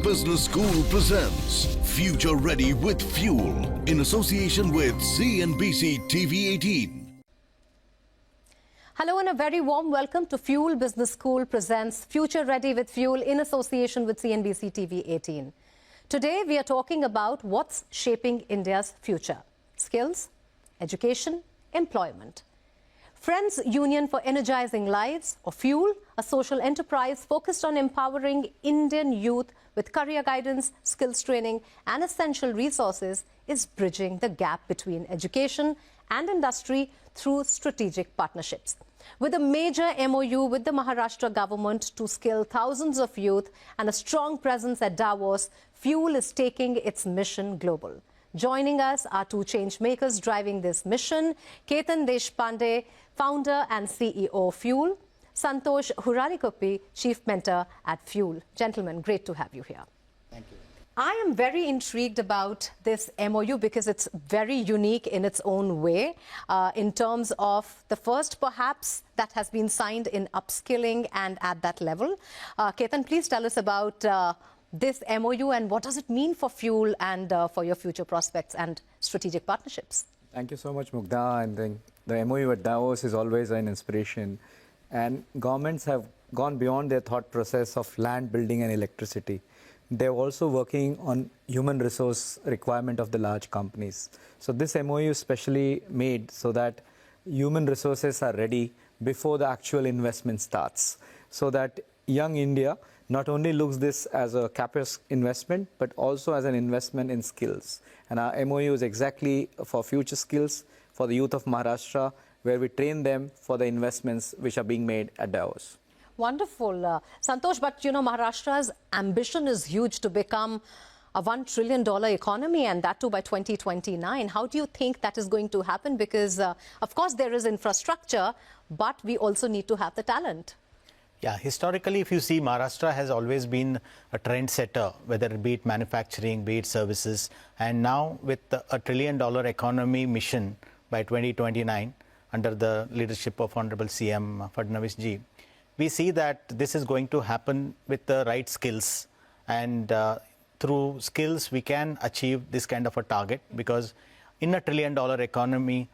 Business School presents Future Ready with Fuel in association with CNBC TV 18. Hello and a very warm welcome to Fuel Business School presents Future Ready with Fuel in association with CNBC TV 18. Today we are talking about what's shaping India's future: skills, education, employment. Friends Union for Energizing Lives, or FUEL, a social enterprise focused on empowering Indian youth with career guidance, skills training and essential resources, is bridging the gap between education and industry through strategic partnerships. With a major MOU with the Maharashtra government to skill thousands of youth and a strong presence at Davos, FUEL is taking its mission global. Joining us are two change makers driving this mission: Ketan Deshpande, founder and CEO FUEL; Santosh Huralikopi, chief mentor at FUEL. Gentlemen, great to have you here. Thank you. I am very intrigued about this MOU because it's very unique in its own way, in terms of the first perhaps that has been signed in upskilling and at that level. Ketan, please tell us about this MOU and what does it mean for FUEL and for your future prospects and strategic partnerships? Thank you so much, Mugdha. And the MOU at Davos is always an inspiration. And governments have gone beyond their thought process of land, building and electricity. They're also working on human resource requirement of the large companies. So this MOU is specially made so that human resources are ready before the actual investment starts, so that young India not only looks this as a CapEx investment, but also as an investment in skills. And our MOU is exactly for future skills for the youth of Maharashtra, where we train them for the investments which are being made at Davos. Wonderful. Santosh, but you know, Maharashtra's ambition is huge to become a $1 trillion economy, and that too by 2029. How do you think that is going to happen? Because, of course, there is infrastructure, but we also need to have the talent. Yeah, historically, if you see, Maharashtra has always been a trendsetter, whether it be it manufacturing, be it services. And now with a $1 trillion economy mission by 2029, under the leadership of Honorable CM Fadnavis ji, we see that this is going to happen with the right skills. And through skills, we can achieve this kind of a target, because in a $1 trillion economy,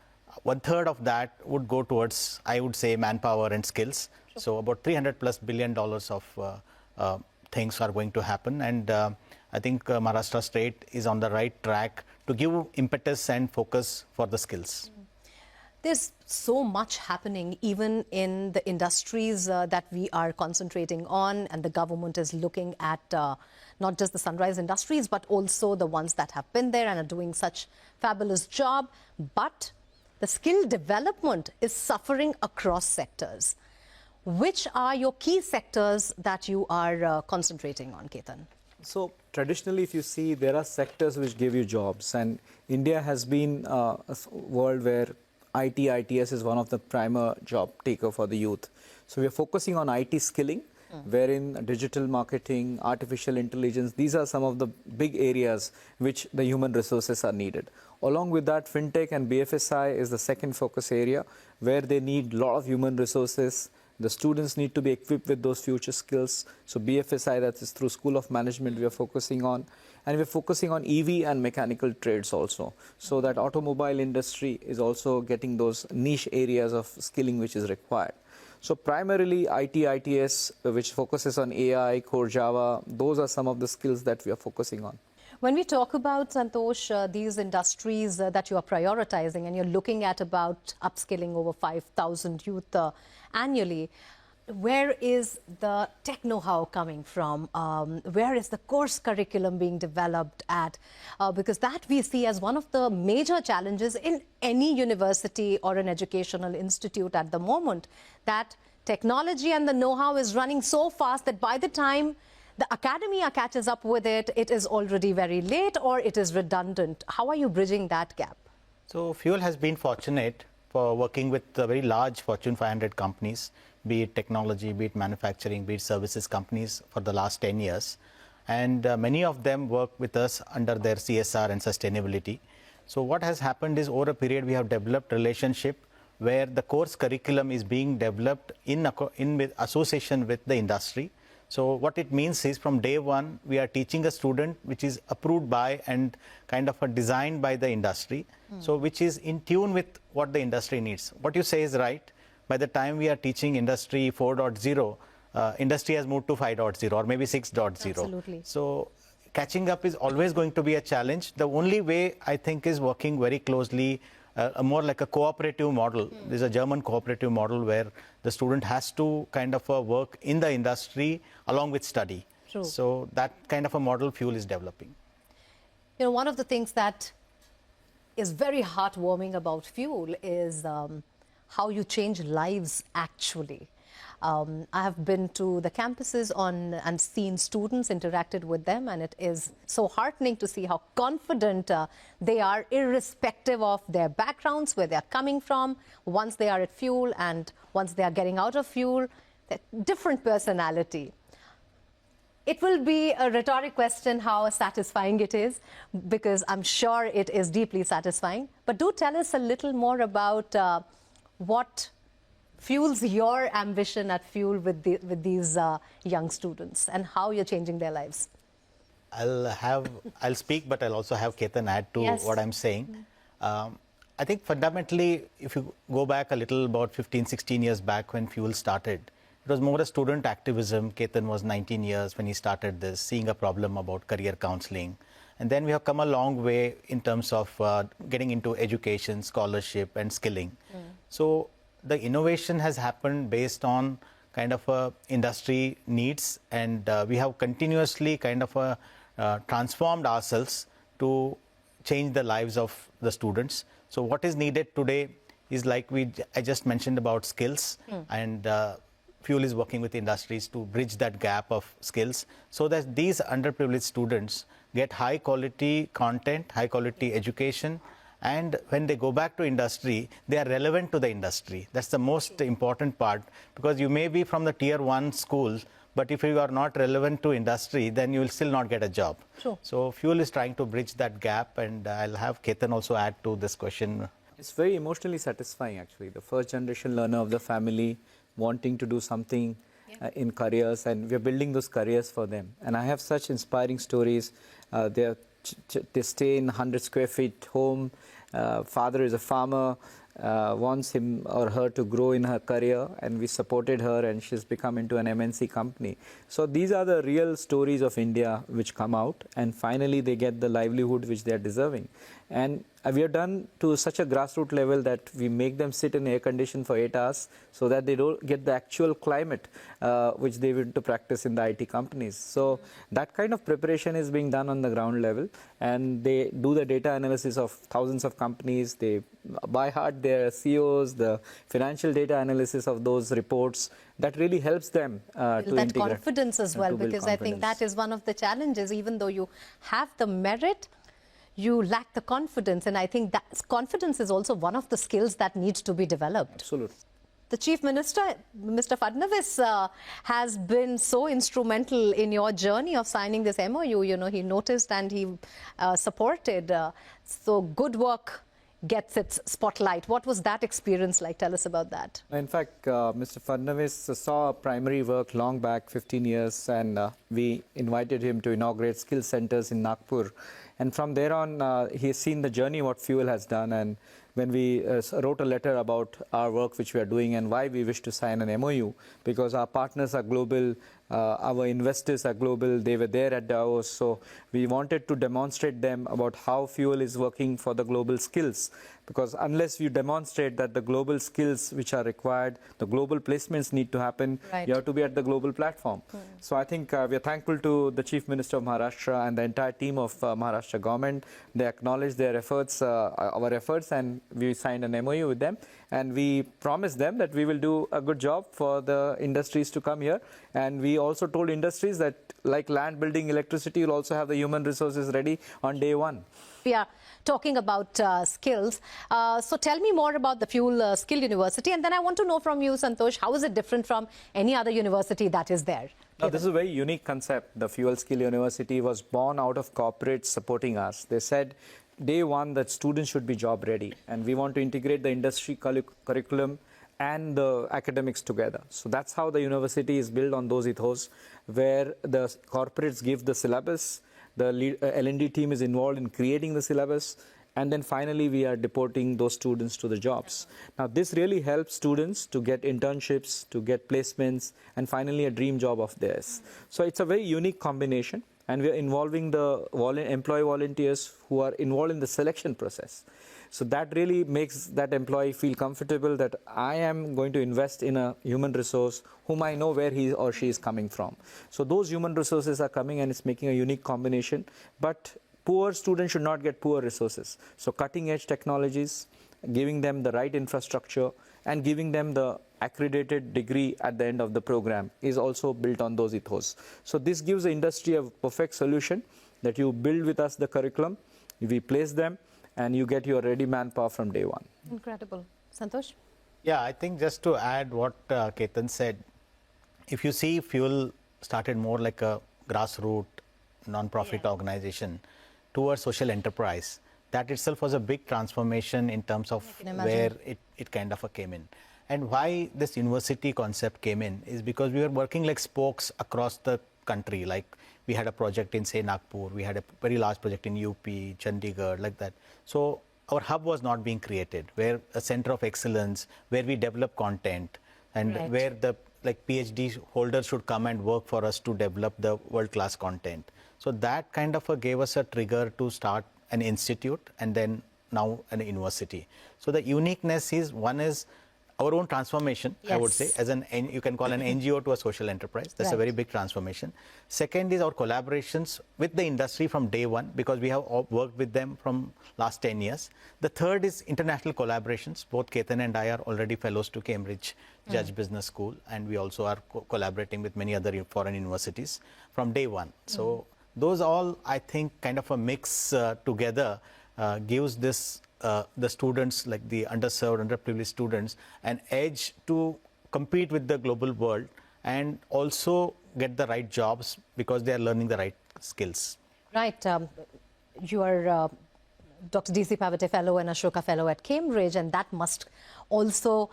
1/3 of that would go towards, I would say, manpower and skills. So about $300+ billion of things are going to happen. And I think Maharashtra state is on the right track to give impetus and focus for the skills. There's so much happening even in the industries that we are concentrating on, and the government is looking at not just the sunrise industries, but also the ones that have been there and are doing such fabulous job. But the skill development is suffering across sectors. Which are your key sectors that you are concentrating on, Ketan? So traditionally, if you see, there are sectors which give you jobs. And India has been a world where ITS is one of the prime job taker for the youth. So we are focusing on IT skilling, wherein digital marketing, artificial intelligence, these are some of the big areas which the human resources are needed. Along with that, FinTech and BFSI is the second focus area, where they need a lot of human resources. The students need to be equipped with those future skills. So BFSI, that is through School of Management, we are focusing on. And we're focusing on EV and mechanical trades also, so that automobile industry is also getting those niche areas of skilling which is required. So primarily ITS, which focuses on AI, core Java, those are some of the skills that we are focusing on. When we talk about, Santosh, these industries that you are prioritizing, and you're looking at about upskilling over 5,000 youth annually, where is the tech know-how coming from? Where is the course curriculum being developed at? Because that we see as one of the major challenges in any university or an educational institute at the moment, that technology and the know-how is running so fast that by the time the academia catches up with it, it is already very late or it is redundant. How are you bridging that gap? So FUEL has been fortunate for working with very large Fortune 500 companies, be it technology, be it manufacturing, be it services companies for the last 10 years. And many of them work with us under their CSR and sustainability. So what has happened is, over a period, we have developed relationship where the course curriculum is being developed in association with the industry. So what it means is from day one, we are teaching a student which is approved by and kind of designed by the industry. So which is in tune with what the industry needs. What you say is right. By the time we are teaching industry 4.0, industry has moved to 5.0 or maybe 6.0. Absolutely. So catching up is always going to be a challenge. The only way I think is working very closely, more like a cooperative model. There's a German cooperative model where the student has to kind of work in the industry along with study. True. So that kind of a model Fuel is developing. You know, one of the things that is very heartwarming about Fuel is how you change lives actually. I have been to the campuses and seen students, interacted with them, and it is so heartening to see how confident they are, irrespective of their backgrounds, where they are coming from, once they are at Fuel and once they are getting out of Fuel, different personality. It will be a rhetoric question how satisfying it is, because I'm sure it is deeply satisfying. But do tell us a little more about what fuels your ambition at Fuel with these young students and how you're changing their lives. I'll speak, but I'll also have Ketan add to Yes. what I'm saying. I think fundamentally, if you go back a little, about 15, 16 years back when Fuel started, it was more a student activism. Ketan was 19 years when he started this, seeing a problem about career counseling. And then we have come a long way in terms of getting into education, scholarship, and skilling. So the innovation has happened based on kind of industry needs, and we have continuously kind of transformed ourselves to change the lives of the students. So what is needed today is, like I just mentioned about skills, and Fuel is working with industries to bridge that gap of skills so that these underprivileged students get high quality content, high quality education, and when they go back to industry, they are relevant to the industry. That's the most important part, because you may be from the tier 1 school, but if you are not relevant to industry, then you will still not get a job. Sure. So Fuel is trying to bridge that gap, and I'll have Ketan also add to this question. It's very emotionally satisfying, actually. The first generation learner of the family wanting to do something in careers, and we're building those careers for them. And I have such inspiring stories. They stay in 100 square feet home. Father is a farmer, wants him or her to grow in her career, and we supported her, and she's become into an MNC company. So these are the real stories of India which come out, and finally they get the livelihood which they are deserving. And we are done to such a grassroots level that we make them sit in air condition for 8 hours so that they don't get the actual climate which they want to practice in the IT companies. So that kind of preparation is being done on the ground level, and they do the data analysis of thousands of companies. They by heart their CEOs, the financial data analysis of those reports. That really helps them to that integrate, confidence as well, to build because I think confidence. that is one of the challenges. Even though you have the merit, you lack the confidence, and I think that confidence is also one of the skills that needs to be developed. Absolutely. The Chief Minister, Mr. Fadnavis, has been so instrumental in your journey of signing this MOU. You know, he noticed and he supported. So good work gets its spotlight. What was that experience like? Tell us about that. In fact, Mr. Fadnavis saw primary work long back, 15 years, and we invited him to inaugurate skill centers in Nagpur. And from there on, he has seen the journey what Fuel has done. And when we wrote a letter about our work which we are doing and why we wish to sign an MOU, because our partners are global, our investors are global, they were there at Davos, so we wanted to demonstrate them about how Fuel is working for the global skills. Because unless you demonstrate that the global skills which are required, the global placements need to happen, Right. you have to be at the global platform. So I think we are thankful to the Chief Minister of Maharashtra and the entire team of Maharashtra government. They acknowledged their efforts, our efforts, and we signed an MOU with them. And we promised them that we will do a good job for the industries to come here. And we also told industries that, like land, building, electricity, you'll also have the human resources ready on day one. We are talking about skills. So tell me more about the Fuel Skill University. And then I want to know from you, Santosh, how is it different from any other university that is there? Now, this is a very unique concept. The Fuel Skill University was born out of corporates supporting us. They said, day one, that students should be job ready. And we want to integrate the industry curriculum and the academics together. So that's how the university is built, on those ethos, where the corporates give the syllabus, the L&D team is involved in creating the syllabus, and then finally we are deporting those students to the jobs. Now this really helps students to get internships, to get placements, and finally a dream job of theirs. So it's a very unique combination, and we are involving the employee volunteers who are involved in the selection process. So that really makes that employee feel comfortable that I am going to invest in a human resource whom I know where he or she is coming from. So those human resources are coming, and it's making a unique combination. But poor students should not get poor resources. So cutting edge technologies, giving them the right infrastructure, and giving them the accredited degree at the end of the program is also built on those ethos. So this gives the industry a perfect solution, that you build with us the curriculum, we place them, and you get your ready manpower from day one. Incredible. Santosh? Yeah, I think just to add what Ketan said, if you see, Fuel started more like a grassroots non-profit organization towards social enterprise. That itself was a big transformation in terms of where it kind of came in. And why this university concept came in is because we were working like spokes across the country. Like we had a project in, say, Nagpur, we had a very large project in UP, Chandigarh, like that. So our hub was not being created, where a center of excellence, where we develop content, and where the PhD holders should come and work for us to develop the world-class content. So that kind of gave us a trigger to start an institute, and then now an university. So the uniqueness is, one is our own transformation, I would say, as you can call an NGO to a social enterprise. That's a very big transformation. Second is our collaborations with the industry from day one, because we have worked with them from last 10 years. The third is international collaborations. Both Ketan and I are already fellows to Cambridge Judge Business School, and we also are collaborating with many other foreign universities from day one. So those all, I think, kind of a mix together gives this the students, like the underserved, underprivileged students, an edge to compete with the global world and also get the right jobs because they are learning the right skills. Right. You are Dr. D.C. Pavate Fellow and Ashoka Fellow at Cambridge, and that must also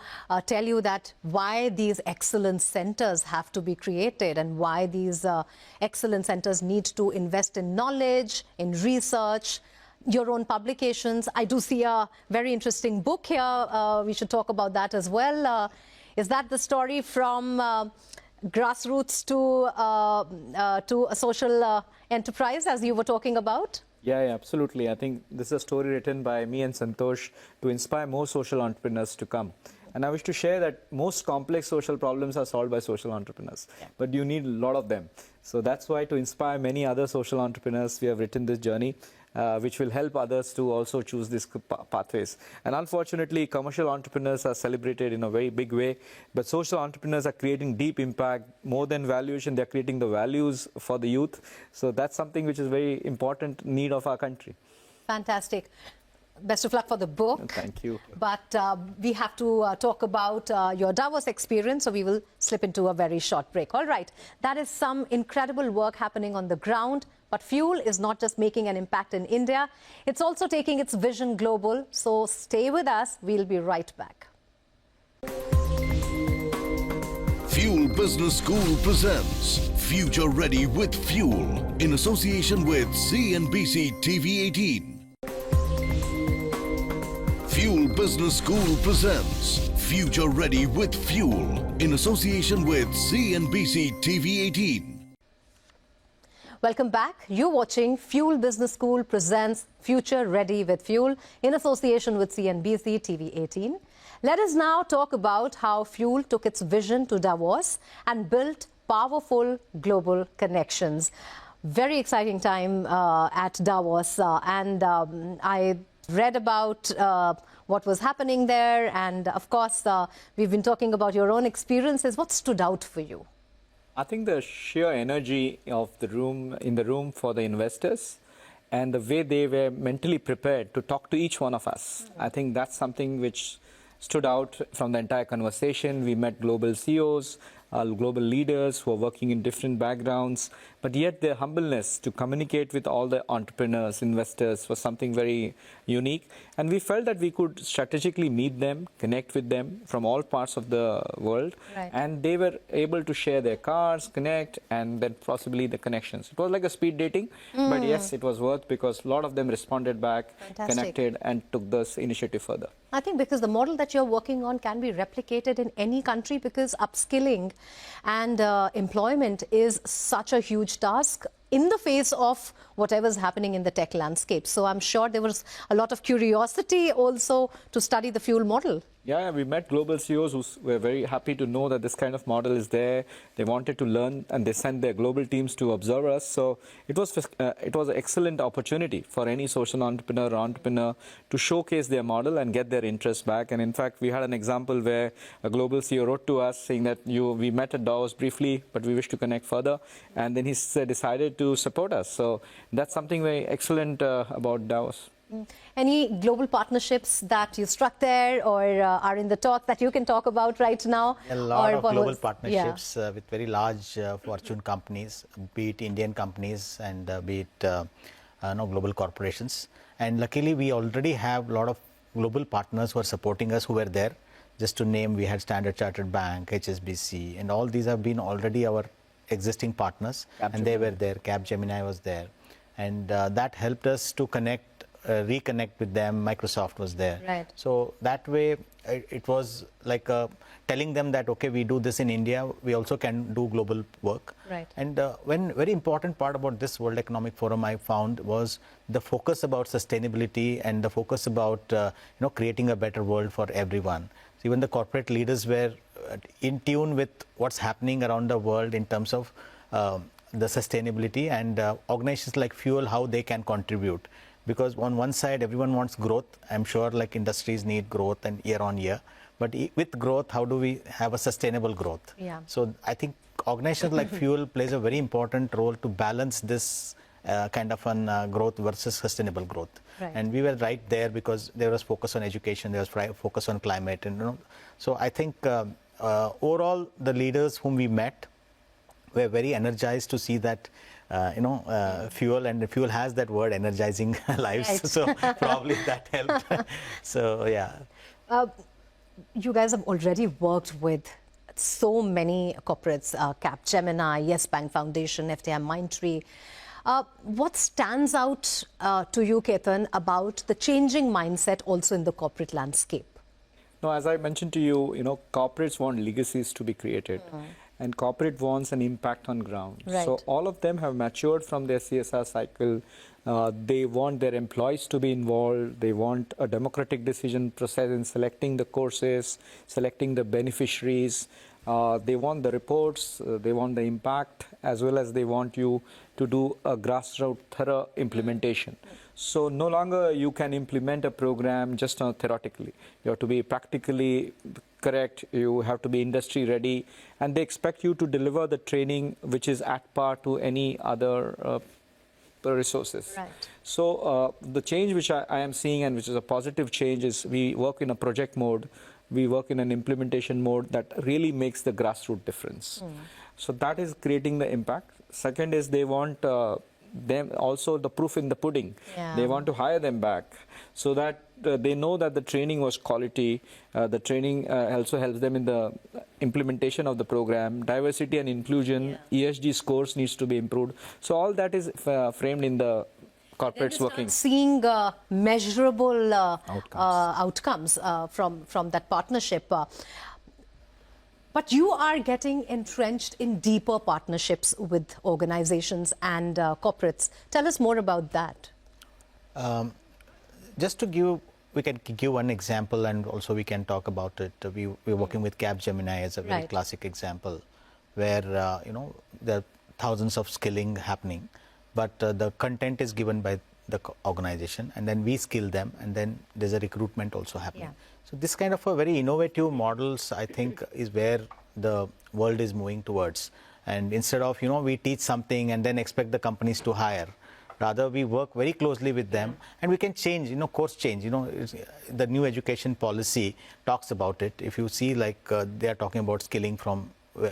tell you that why these excellence centers have to be created, and why these excellence centers need to invest in knowledge, in research, your own publications. I do see a very interesting book here. We should talk about that as well. Is that the story from grassroots to a social enterprise, as you were talking about? Yeah, absolutely. I think this is a story written by me and Santosh to inspire more social entrepreneurs to come. And I wish to share that most complex social problems are solved by social entrepreneurs, but you need a lot of them. So that's why, to inspire many other social entrepreneurs, we have written this journey, which will help others to also choose these pathways. And unfortunately, commercial entrepreneurs are celebrated in a very big way, but social entrepreneurs are creating deep impact. More than valuation, they're creating the values for the youth. So that's something which is very important need of our country. Fantastic. Best of luck for the book. Thank you. But we have to talk about your Davos experience, so we will slip into a very short break. All right, that is some incredible work happening on the ground. But Fuel is not just making an impact in India, it's also taking its vision global. So stay with us, we'll be right back. Fuel Business School presents Future Ready with Fuel in association with CNBC TV 18. Fuel Business School presents Future Ready with Fuel in association with CNBC TV 18. Welcome back. You're watching Fuel Business School presents Future Ready with Fuel in association with CNBC TV 18. Let us now talk about how Fuel took its vision to Davos and built powerful global connections. Very exciting time at Davos, and I read about what was happening there, and of course we've been talking about your own experiences. What stood out for you? I think the sheer energy of the room, in the room for the investors, and the way they were mentally prepared to talk to each one of us. I think that's something which stood out from the entire conversation. We met global CEOs, global leaders who are working in different backgrounds, but yet their humbleness to communicate with all the entrepreneurs, investors was something very unique. And we felt that we could strategically meet them, connect with them from all parts of the world. Right. And they were able to share their cars, connect, and then possibly the connections. It was like a speed dating, but yes, it was worth because a lot of them responded back, Fantastic. connected, and took this initiative further. I think because the model that you're working on can be replicated in any country because upskilling and employment is such a huge task in the face of whatever's happening in the tech landscape. So I'm sure there was a lot of curiosity also to study the Fuel model. Yeah, we met global CEOs who were very happy to know that this kind of model is there. They wanted to learn, and they sent their global teams to observe us. So it was an excellent opportunity for any social entrepreneur or entrepreneur to showcase their model and get their interest back. And in fact, we had an example where a global CEO wrote to us saying that we met at Davos briefly, but we wish to connect further. And then he decided to support us. So that's something very excellent about Davos. Any global partnerships that you struck there or are in the talk that you can talk about right now? A lot of global Yeah. partnerships with very large Fortune companies, be it Indian companies and be it global corporations. And luckily, we already have a lot of global partners who are supporting us who were there. Just to name, we had Standard Chartered Bank, HSBC, and all these have been already our existing partners. And they were there. Capgemini was there. And that helped us to reconnect with them. Microsoft was there. Right. So that way, it was like telling them that, okay, we do this in India, we also can do global work. Right. And one very important part about this World Economic Forum I found was the focus about sustainability and the focus about creating a better world for everyone. So even the corporate leaders were in tune with what's happening around the world in terms of the sustainability and organizations like Fuel, how they can contribute. Because on one side, everyone wants growth. I'm sure like industries need growth and year on year. But with growth, how do we have a sustainable growth? Yeah. So I think organizations like Fuel plays a very important role to balance this kind of growth versus sustainable growth. Right. And we were right there because there was focus on education, there was focus on climate. And so I think overall, the leaders whom we met were very energized to see that Fuel, and Fuel has that word, energizing lives. Right. So probably that helped. So yeah. You guys have already worked with so many corporates, Capgemini, Yes Bank Foundation, FTI Mindtree. What stands out to you, Ketan, about the changing mindset also in the corporate landscape? No, as I mentioned to you, corporates want legacies to be created. And corporate wants an impact on ground. Right. So all of them have matured from their CSR cycle. They want their employees to be involved. They want a democratic decision process in selecting the courses, selecting the beneficiaries. They want the reports. They want the impact, as well as they want you to do a grassroots thorough implementation. So no longer you can implement a program just theoretically. You have to be practically correct. You have to be industry ready, and they expect you to deliver the training which is at par to any other resources. Right. So the change which I am seeing, and which is a positive change, is we work in a project mode. We work in an implementation mode that really makes the grassroots difference. So that is creating the impact. Second is they want them also the proof in the pudding. Yeah. They want to hire them back so that they know that the training was quality. The training also helps them in the implementation of the program. Diversity and inclusion, ESG scores needs to be improved. So all that is framed in the corporates working. Seeing measurable outcomes from that partnership. But you are getting entrenched in deeper partnerships with organizations and corporates. Tell us more about that. Just to give, we can give one example, and also we can talk about it. We're working with Capgemini as a very classic example, where there are thousands of skilling happening, but the content is given by the organization, and then we skill them, and then there's a recruitment also happening. Yeah. So this kind of a very innovative models, I think, is where the world is moving towards. And instead of, we teach something and then expect the companies to hire, rather we work very closely with them, and we can change, course change. The new education policy talks about it. If you see, like they are talking about skilling from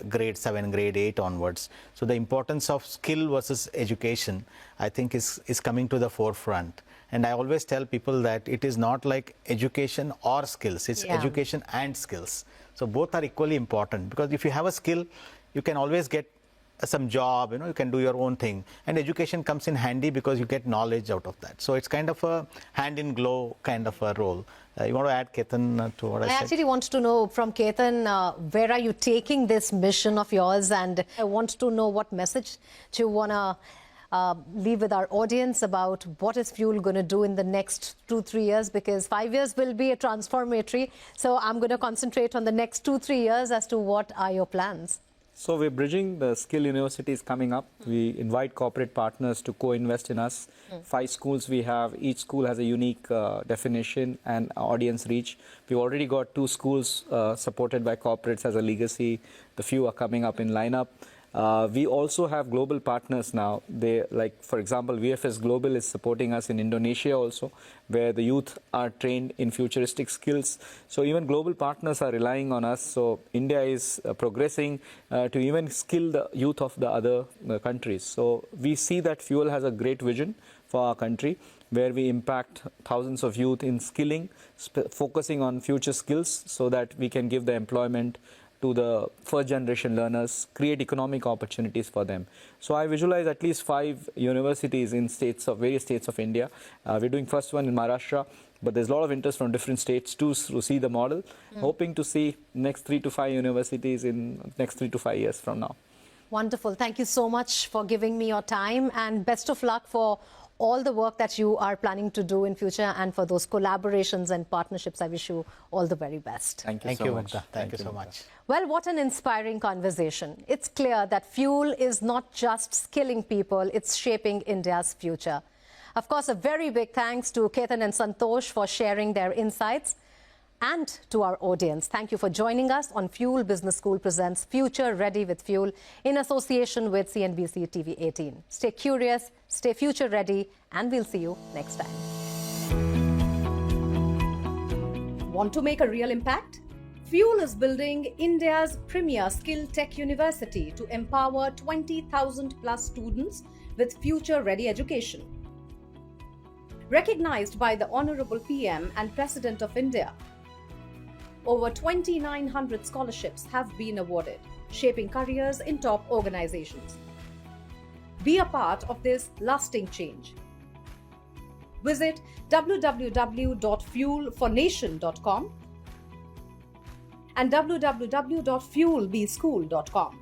grade 7, grade 8 onwards. So the importance of skill versus education, I think, is coming to the forefront. And I always tell people that it is not like education or skills, it's education and skills. So both are equally important, because if you have a skill, you can always get some job, you can do your own thing. And education comes in handy because you get knowledge out of that. So it's kind of a hand in glove kind of a role. You want to add, Ketan, to what I said? I actually want to know from Ketan, where are you taking this mission of yours? And I want to know what message do you want to leave with our audience about what is Fuel going to do in the next 2-3 years, because 5 years will be a transformatory. So I'm going to concentrate on the next 2-3 years as to what are your plans. So we're bridging the skill universities coming up. We invite corporate partners to co-invest in us. 5 schools we have. Each school has a unique definition and audience reach. We've already got 2 schools supported by corporates as a legacy. The few are coming up in lineup. We also have global partners now. They, like, for example, VFS Global is supporting us in Indonesia also, where the youth are trained in futuristic skills. So even global partners are relying on us. So India is progressing to even skill the youth of the other countries. So we see that Fuel has a great vision for our country, where we impact thousands of youth in skilling, focusing on future skills so that we can give the employment to the first generation learners, create economic opportunities for them. So I visualize at least 5 universities in various states of India. We're doing first one in Maharashtra, but there's a lot of interest from different states to see the model, hoping to see next 3 to 5 universities in next 3 to 5 years from now. Wonderful. Thank you so much for giving me your time, and best of luck for all the work that you are planning to do in future, and for those collaborations and partnerships. I wish you all the very best. Thank you Thank so you, much. Mukta. Thank you so much. Well, what an inspiring conversation. It's clear that Fuel is not just skilling people, it's shaping India's future. Of course, a very big thanks to Ketan and Santosh for sharing their insights, and to our audience. Thank you for joining us on Fuel Business School presents Future Ready with Fuel in association with CNBC TV 18. Stay curious, stay future ready, and we'll see you next time. Want to make a real impact? Fuel is building India's premier skill tech university to empower 20,000 plus students with future-ready education. Recognized by the Honorable PM and President of India, over 2,900 scholarships have been awarded, shaping careers in top organizations. Be a part of this lasting change. Visit www.fuelfornation.com and www.fuelbschool.com.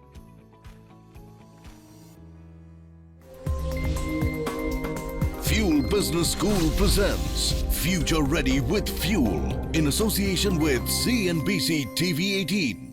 Fuel Business School presents Future Ready with Fuel in association with CNBC TV 18.